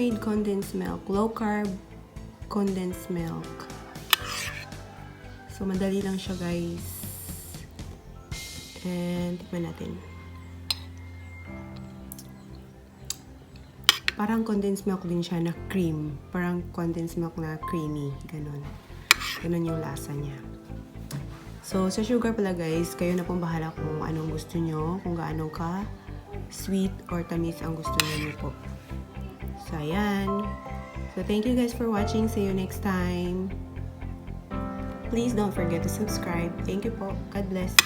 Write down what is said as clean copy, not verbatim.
homemade condensed milk. Low carb condensed milk. So, madali lang siya, guys. And, tikman natin. Parang condensed milk din siya na cream. Parang condensed milk na creamy. Ganon. Ganon yung lasa niya. So, sa sugar pala, guys, kayo na pong bahala kung anong gusto nyo. Kung gaano ka sweet or tamis ang gusto nyo po. So, ayan. So, thank you guys for watching. See you next time. Please don't forget to subscribe. Thank you po. God bless.